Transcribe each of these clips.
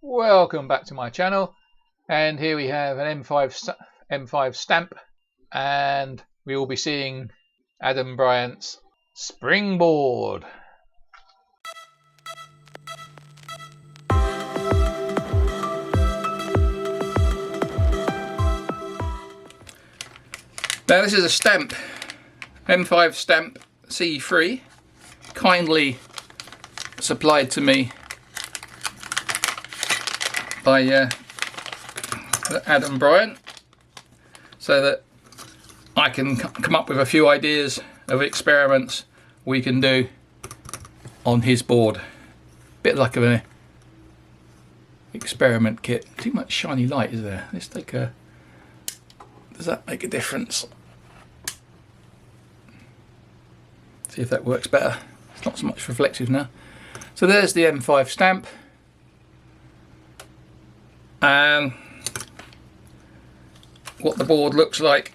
Welcome back to my channel, and here we have an M5 stamp, and we will be seeing Adam Bryant's springboard. Now this is a stamp, M5 stamp C3, kindly supplied to me by Adam Bryant, so that I can come up with a few ideas of experiments we can do on his board. Bit like an experiment kit. Too much shiny light is there? Let's take a... Does that make a difference? See if that works better. It's not so much reflective now. So there's the M5 stamp. And what the board looks like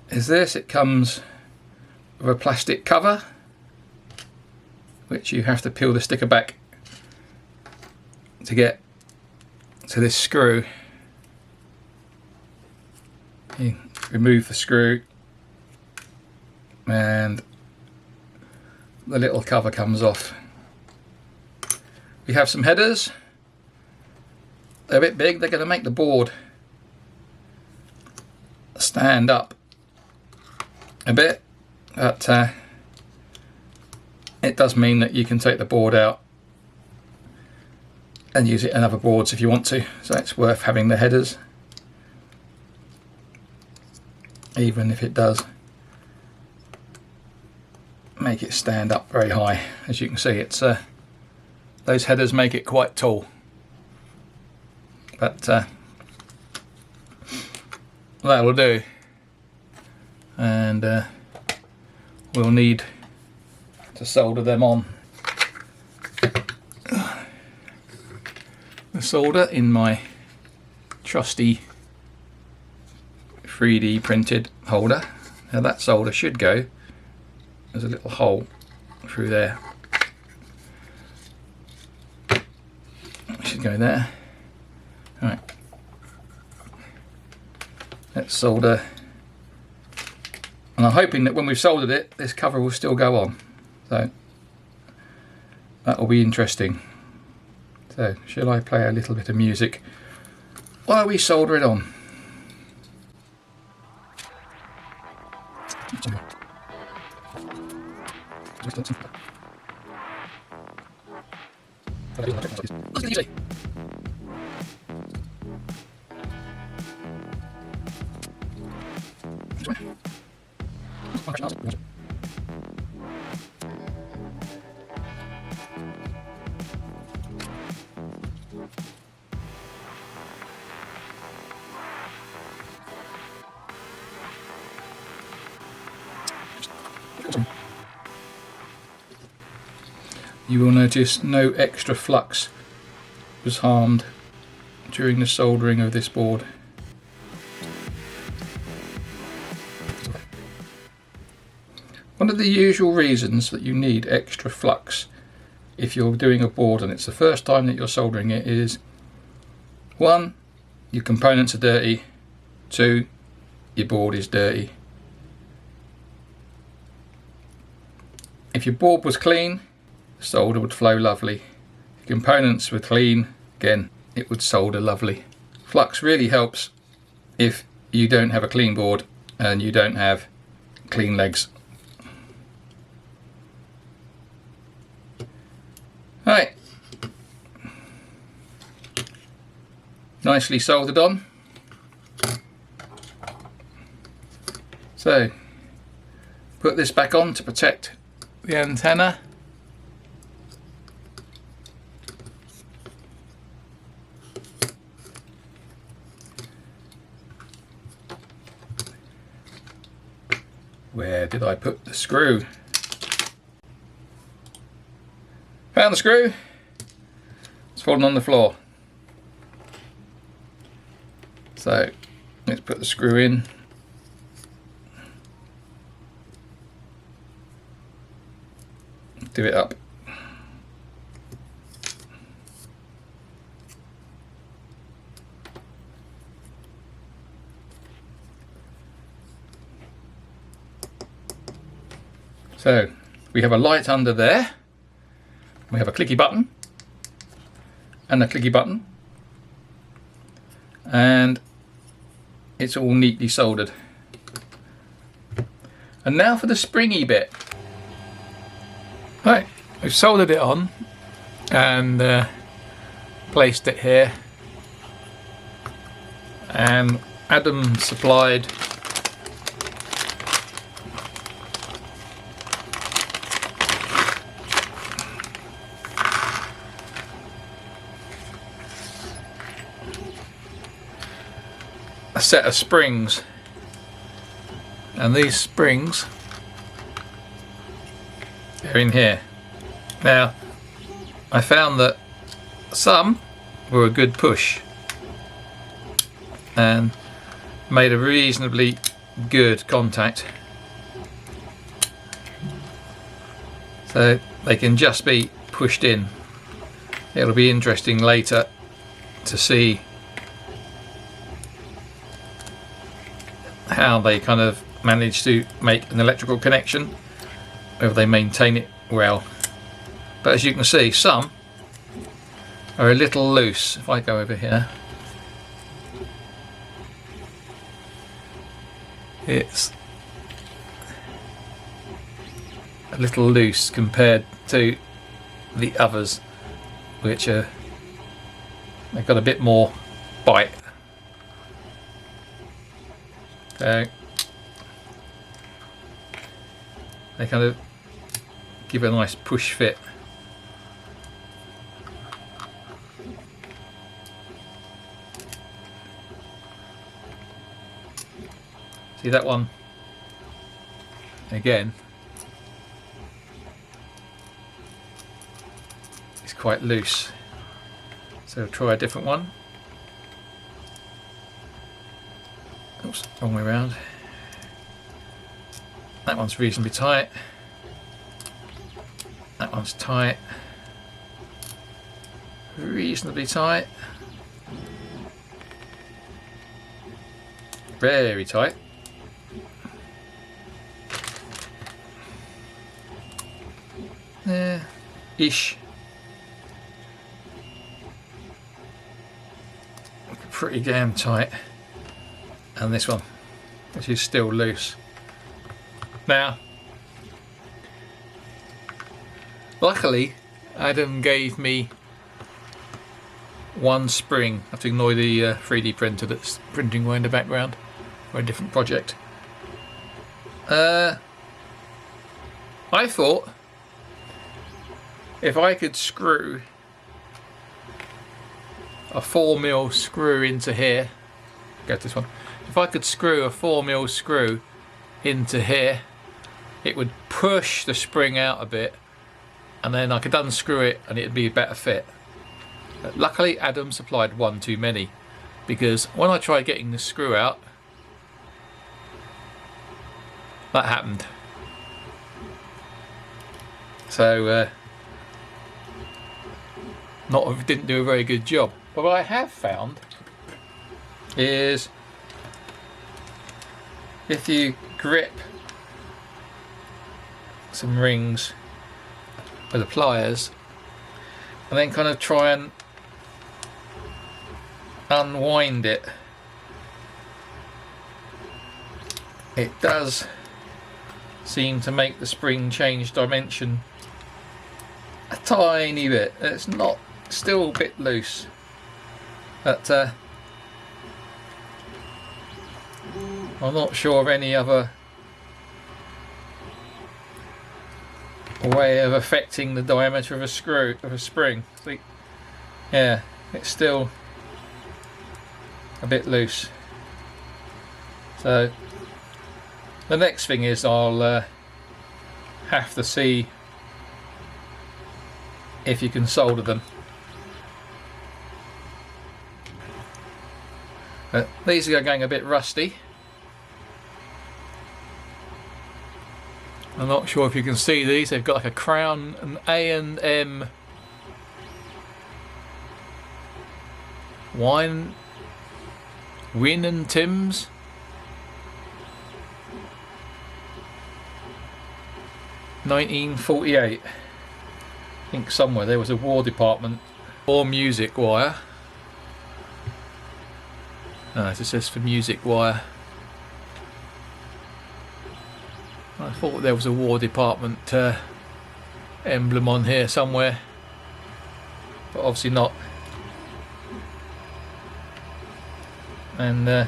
is this. It comes with a plastic cover, which you have to peel the sticker back to get to this screw. You remove the screw and the little cover comes off. We have some headers. They're a bit big. They're going to make the board stand up a bit, but it does mean that you can take the board out and use it in other boards if you want to, so it's worth having the headers, even if it does make it stand up very high. As you can see, it's those headers make it quite tall. But that'll do, and we'll need to solder them on. The solder in my trusty 3D printed holder. Now that solder should go, there's a little hole through there, it should go there. Right, let's solder, and I'm hoping that when we've soldered it, this cover will still go on, so that will be interesting. So shall I play a little bit of music while we solder it on? You will notice no extra flux was harmed during the soldering of this board. One of the usual reasons that you need extra flux if you're doing a board and it's the first time that you're soldering it is: 1, your components are dirty; 2, your board is dirty. If your board was clean, the solder would flow lovely. If your components were clean, again, it would solder lovely. Flux really helps if you don't have a clean board and you don't have clean legs. Right, nicely soldered on. So put this back on to protect the antenna. Where did I put the screw? Found the screw. It's fallen on the floor. So let's put the screw in. Do it up. So we have a light under there, we have a clicky button and a clicky button, and it's all neatly soldered. And now for the springy bit. Right, we've soldered it on and placed it here, and Adam supplied a set of springs, and these springs are in here. Now I found that some were a good push and made a reasonably good contact, so they can just be pushed in. It'll be interesting later to see how they kind of manage to make an electrical connection, whether they maintain it well. But as you can see, some are a little loose. If I go over here, it's a little loose compared to the others, which are, they've got a bit more bite. So they kind of give a nice push fit. See that one? Again, it's quite loose. So try a different one. Oops, wrong way around. That one's reasonably tight. That one's tight. Reasonably tight. Very tight. Ish. Pretty damn tight. And this one, which is still loose. Now, luckily, Adam gave me one spring. I have to ignore the 3D printer that's printing away in the background for a different project. I thought if I could screw a 4mm screw into here, go to this one. If I could screw a 4mm screw into here, it would push the spring out a bit, and then I could unscrew it and it'd be a better fit. But luckily Adam supplied one too many, because when I tried getting the screw out, that happened. So didn't do a very good job. But what I have found is if you grip some rings with the pliers and then kind of try and unwind it, it does seem to make the spring change dimension a tiny bit. It's not, still a bit loose, but I'm not sure of any other way of affecting the diameter of a screw, of a spring. See, yeah, it's still a bit loose. So the next thing is I'll have to see if you can solder them. These are going a bit rusty. I'm not sure if you can see these. They've got like a crown, an A&M Win and Tim's. 1948. I think somewhere there was a War Department or music wire. No, it says for music wire. I thought there was a War Department emblem on here somewhere, but obviously not. And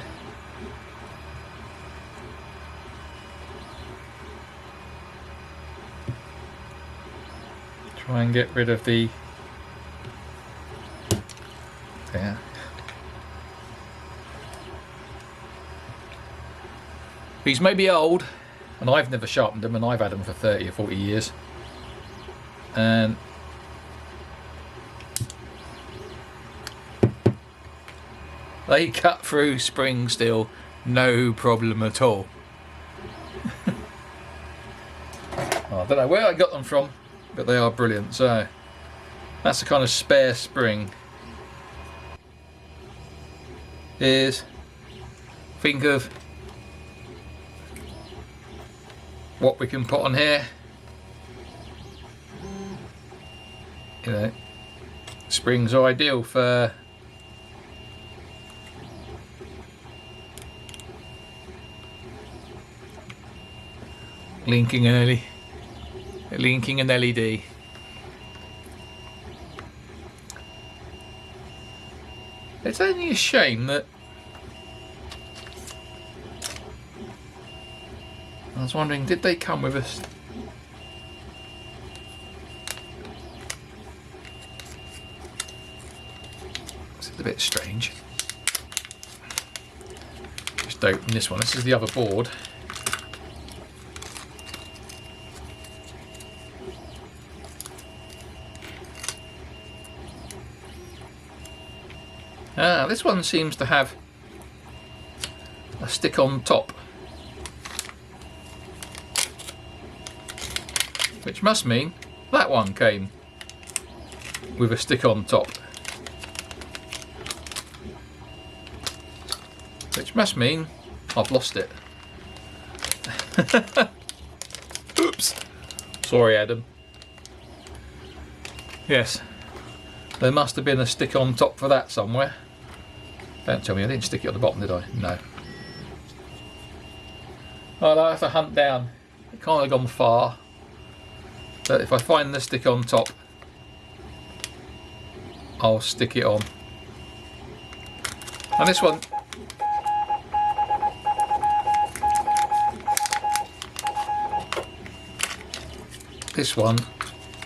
try and get rid of the These may be old, and I've never sharpened them, and I've had them for 30 or 40 years. And they cut through spring steel, no problem at all. I don't know where I got them from, but they are brilliant. So that's the kind of spare spring. Think of what we can put on here. You know, springs are ideal for linking an LED. It's only a shame that I was wondering, did they come with us? This is a bit strange. Just open this one. This is the other board. This one seems to have a stick on top, which must mean that one came with a stick on top, which must mean I've lost it. Oops, sorry Adam. Yes, there must have been a stick on top for that somewhere. Don't tell me I didn't stick it on the bottom, did I? No. I'll have to hunt down. It can't have gone far. But if I find the stick on top, I'll stick it on. And this one,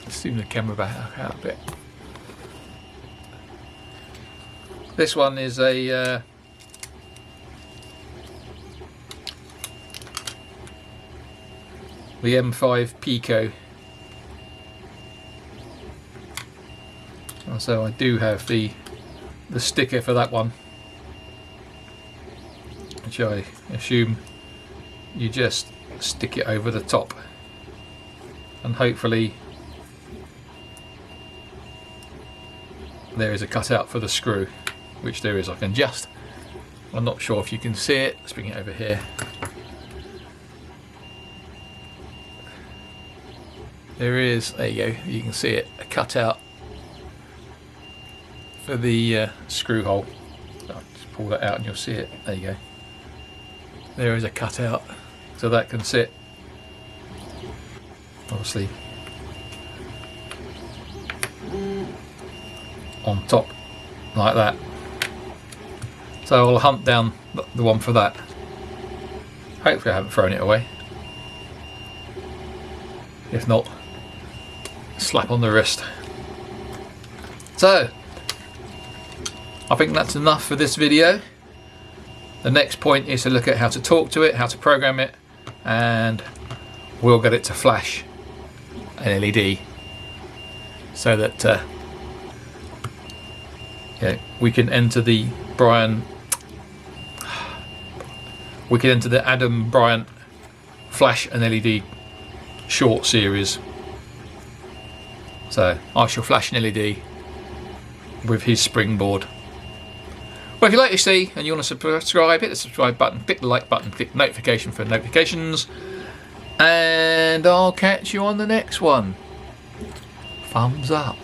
let's zoom the camera back out a bit. This one is a the M5 Pico. So I do have the sticker for that one, which I assume you just stick it over the top, and hopefully there is a cutout for the screw, which there is. I can just, I'm not sure if you can see it. Let's bring it over here. There is, there you go, you can see it, a cutout for the screw hole. I'll just pull that out and you'll see it. There you go. There is a cutout, so that can sit, obviously, on top like that. So I'll hunt down the one for that. Hopefully I haven't thrown it away. If not, slap on the wrist. So I think that's enough for this video. The next point is to look at how to talk to it, how to program it, and we'll get it to flash an LED so that we can enter the Adam Bryant flash and LED short series. So I shall flash an LED with his springboard. Well, if you like to see and you want to subscribe, hit the subscribe button, click the like button, click notification for notifications, and I'll catch you on the next one. Thumbs up.